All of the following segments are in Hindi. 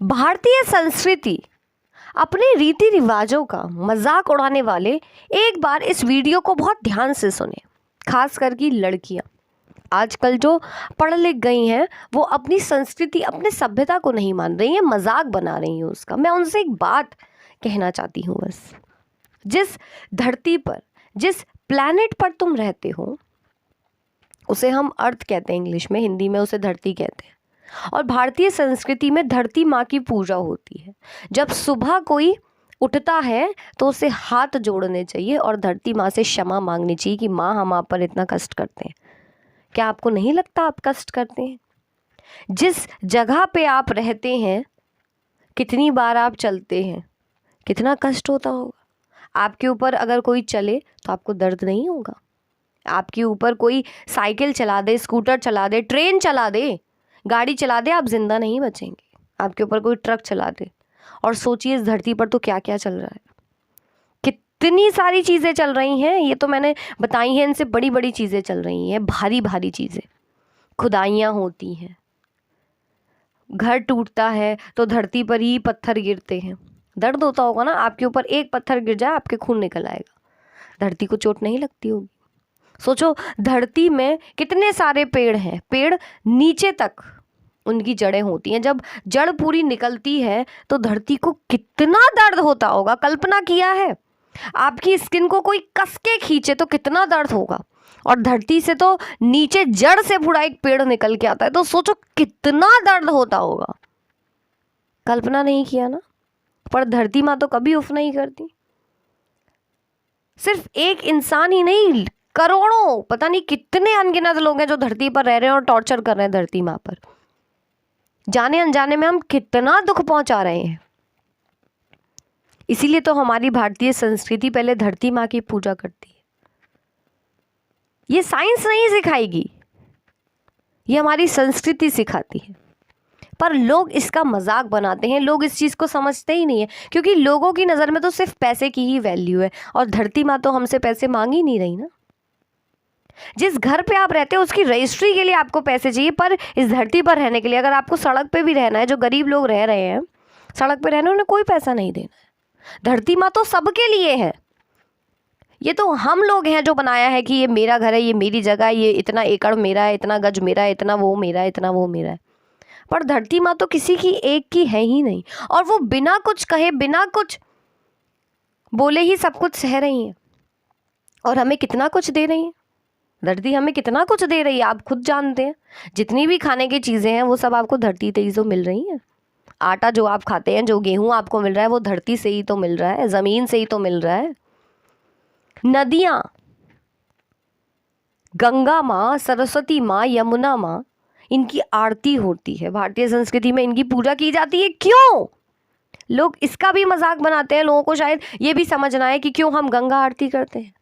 भारतीय संस्कृति अपने रीति रिवाजों का मजाक उड़ाने वाले एक बार इस वीडियो को बहुत ध्यान से सुने। खास करके लड़कियां आजकल जो पढ़ लिख गई हैं वो अपनी संस्कृति अपने सभ्यता को नहीं मान रही हैं, मजाक बना रही हैं उसका। मैं उनसे एक बात कहना चाहती हूँ बस, जिस धरती पर जिस प्लैनेट पर तुम रहते हो उसे हम अर्थ कहते हैं, इंग्लिश में, हिंदी में उसे धरती कहते हैं। और भारतीय संस्कृति में धरती माँ की पूजा होती है। जब सुबह कोई उठता है तो उसे हाथ जोड़ने चाहिए और धरती माँ से क्षमा मांगनी चाहिए कि माँ हम आप पर इतना कष्ट करते हैं। क्या आपको नहीं लगता आप कष्ट करते हैं? जिस जगह पे आप रहते हैं, कितनी बार आप चलते हैं, कितना कष्ट होता होगा। आपके ऊपर अगर कोई चले तो आपको दर्द नहीं होगा। आपके ऊपर कोई साइकिल चला दे, स्कूटर चला दे, ट्रेन चला दे, गाड़ी चला दे, आप जिंदा नहीं बचेंगे। आपके ऊपर कोई ट्रक चला दे, और सोचिए इस धरती पर तो क्या क्या चल रहा है, कितनी सारी चीज़ें चल रही हैं। ये तो मैंने बताई हैं, इनसे बड़ी बड़ी चीज़ें चल रही हैं, भारी भारी चीज़ें। खुदाइयाँ होती हैं, घर टूटता है तो धरती पर ही पत्थर गिरते हैं। दर्द होता होगा ना, आपके ऊपर एक पत्थर गिर जाए आपके खून निकल आएगा, धरती को चोट नहीं लगती होगी। सोचो धरती में कितने सारे पेड़ हैं, पेड़ नीचे तक उनकी जड़ें होती हैं। जब जड़ पूरी निकलती है तो धरती को कितना दर्द होता होगा, कल्पना किया है? आपकी स्किन को कोई कस के खींचे तो कितना दर्द होगा, और धरती से तो नीचे जड़ से पूरा एक पेड़ निकल के आता है, तो सोचो कितना दर्द होता होगा। कल्पना नहीं किया ना? पर धरती माँ तो कभी उफ नहीं करती। सिर्फ एक इंसान ही नहीं, करोड़ों, पता नहीं कितने अनगिनत लोग हैं जो धरती पर रह रहे हैं और टॉर्चर कर रहे हैं धरती माँ पर। जाने अनजाने में हम कितना दुख पहुंचा रहे हैं। इसीलिए तो हमारी भारतीय संस्कृति पहले धरती माँ की पूजा करती है। ये साइंस नहीं सिखाएगी, ये हमारी संस्कृति सिखाती है। पर लोग इसका मजाक बनाते हैं, लोग इस चीज़ को समझते ही नहीं है, क्योंकि लोगों की नज़र में तो सिर्फ पैसे की ही वैल्यू है, और धरती माँ तो हमसे पैसे मांग ही नहीं रही ना। जिस घर पे आप रहते हो उसकी रजिस्ट्री के लिए आपको पैसे चाहिए, पर इस धरती पर रहने के लिए, अगर आपको सड़क पे भी रहना है, जो गरीब लोग रह रहे हैं सड़क पे रहने, उन्हें कोई पैसा नहीं देना है। धरती माँ तो सबके लिए है। ये तो हम लोग हैं जो बनाया है कि ये मेरा घर है, ये मेरी जगह है, ये इतना एकड़ मेरा है, इतना गज मेरा है, इतना वो मेरा है, इतना वो मेरा है। पर धरती माँ तो किसी की एक की है ही नहीं, और वो बिना कुछ कहे, बिना कुछ बोले ही सब कुछ सह रही हैं, और हमें कितना कुछ दे रही है। धरती हमें कितना कुछ दे रही है, आप खुद जानते हैं। जितनी भी खाने की चीज़ें हैं वो सब आपको धरती से ही तो मिल रही हैं। आटा जो आप खाते हैं, जो गेहूं आपको मिल रहा है, वो धरती से ही तो मिल रहा है, ज़मीन से ही तो मिल रहा है। नदियाँ, गंगा माँ, सरस्वती माँ, यमुना माँ, इनकी आरती होती है। भारतीय संस्कृति में इनकी पूजा की जाती है। क्यों? लोग इसका भी मजाक बनाते हैं। लोगों को शायद ये भी समझना है कि क्यों हम गंगा आरती करते हैं।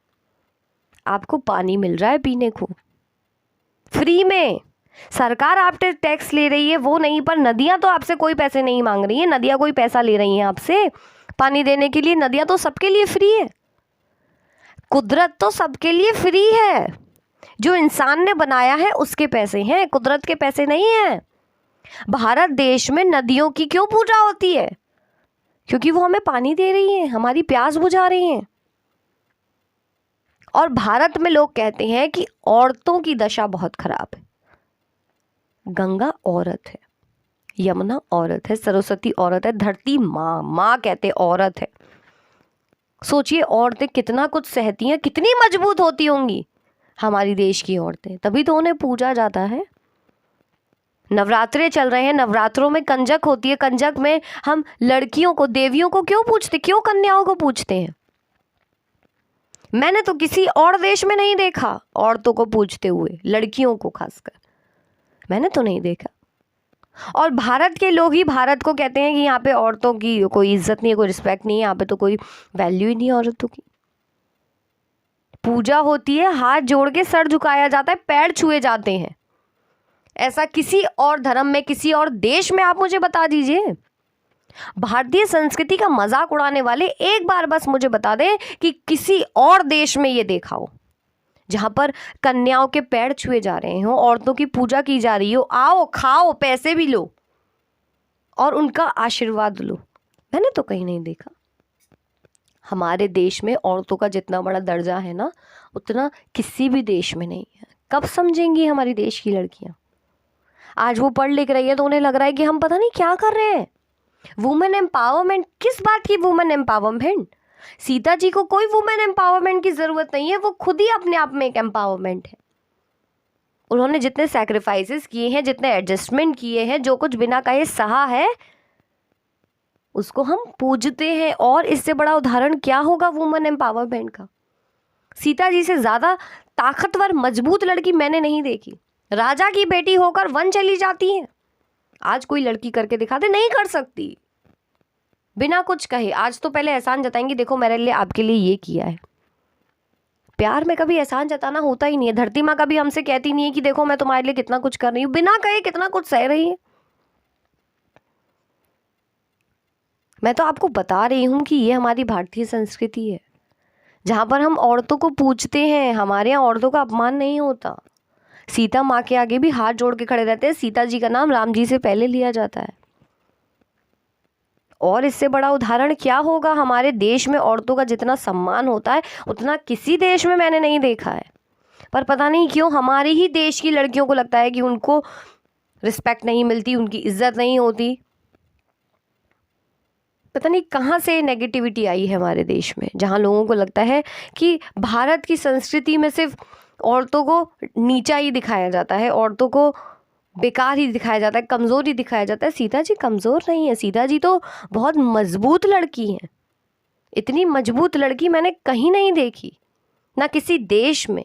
आपको पानी मिल रहा है पीने को फ्री में, सरकार आपसे टैक्स ले रही है वो नहीं, पर नदियां तो आपसे कोई पैसे नहीं मांग रही हैं। नदियां कोई पैसा ले रही हैं आपसे पानी देने के लिए? नदियां तो सबके लिए फ्री है। कुदरत तो सबके लिए फ्री है। जो इंसान ने बनाया है उसके पैसे हैं, कुदरत के पैसे नहीं हैं। भारत देश में नदियों की क्यों पूजा होती है? क्योंकि वो हमें पानी दे रही हैं, हमारी प्यास बुझा रही हैं। और भारत में लोग कहते हैं कि औरतों की दशा बहुत खराब है। गंगा औरत है, यमुना औरत है, सरस्वती औरत है, धरती माँ, माँ कहते औरत है। सोचिए औरतें कितना कुछ सहती हैं, कितनी मजबूत होती होंगी हमारी देश की औरतें, तभी तो उन्हें पूजा जाता है। नवरात्रे चल रहे हैं, नवरात्रों में कंजक होती है। कंजक में हम लड़कियों को, देवियों को क्यों पूछते, क्यों कन्याओं को पूछते हैं? मैंने तो किसी और देश में नहीं देखा औरतों को पूछते हुए, लड़कियों को खासकर मैंने तो नहीं देखा। और भारत के लोग ही भारत को कहते हैं कि यहाँ पे औरतों की कोई इज्जत नहीं है, कोई रिस्पेक्ट नहीं है, यहाँ पे तो कोई वैल्यू ही नहीं है औरतों की। पूजा होती है, हाथ जोड़ के सर झुकाया जाता है, पैर छुए जाते हैं। ऐसा किसी और धर्म में, किसी और देश में आप मुझे बता दीजिए। भारतीय संस्कृति का मजाक उड़ाने वाले एक बार बस मुझे बता दें कि किसी और देश में ये देखा हो जहां पर कन्याओं के पैर छुए जा रहे हो, औरतों की पूजा की जा रही हो, आओ खाओ पैसे भी लो। और उनका आशीर्वाद लूं, मैंने तो कहीं नहीं देखा। हमारे देश में औरतों का जितना बड़ा दर्जा है ना, उतना किसी भी देश में नहीं है। कब समझेंगी हमारी देश की लड़कियां? आज वो पढ़ लिख रही है तो उन्हें लग रहा है कि हम पता नहीं क्या कर रहे हैं। वुमेन एम्पावरमेंट, किस बात की वुमेन एम्पावरमेंट? सीता जी को कोई वुमेन एम्पावरमेंट की जरूरत नहीं है, वो खुद ही अपने आप में एक एम्पावरमेंट है। उन्होंने जितने सैक्रिफाइसेस किए हैं, जितने एडजस्टमेंट किए हैं, जो कुछ बिना कहे सहा है, उसको हम पूजते हैं। और इससे बड़ा उदाहरण क्या होगा वुमेन एम्पावरमेंट का? सीता जी से ज्यादा ताकतवर मजबूत लड़की मैंने नहीं देखी। राजा की बेटी होकर वन चली जाती है। आज कोई लड़की करके दिखा दे, नहीं कर सकती बिना कुछ कहे। आज तो पहले एहसान जताएंगी, देखो मेरे लिए आपके लिए ये किया है। प्यार में कभी एहसान जताना होता ही नहीं है। धरती माँ कभी हमसे कहती नहीं है कि देखो मैं तुम्हारे लिए कितना कुछ कर रही हूँ। बिना कहे कितना कुछ सह रही है। मैं तो आपको बता रही हूँ कि ये हमारी भारतीय संस्कृति है, जहाँ पर हम औरतों को पूजते हैं। हमारे यहाँ औरतों का अपमान नहीं होता। सीता माँ के आगे भी हाथ जोड़ के खड़े रहते हैं। सीता जी का नाम राम जी से पहले लिया जाता है। और इससे बड़ा उदाहरण क्या होगा? हमारे देश में औरतों का जितना सम्मान होता है उतना किसी देश में मैंने नहीं देखा है। पर पता नहीं क्यों हमारे ही देश की लड़कियों को लगता है कि उनको रिस्पेक्ट नहीं मिलती, उनकी इज्जत नहीं होती। पता नहीं कहाँ से नेगेटिविटी आई है हमारे देश में, जहाँ लोगों को लगता है कि भारत की संस्कृति में सिर्फ औरतों को नीचा ही दिखाया जाता है, औरतों को बेकार ही दिखाया जाता है, कमज़ोर ही दिखाया जाता है। सीता जी कमज़ोर नहीं है, सीता जी तो बहुत मजबूत लड़की हैं। इतनी मजबूत लड़की मैंने कहीं नहीं देखी, ना किसी देश में।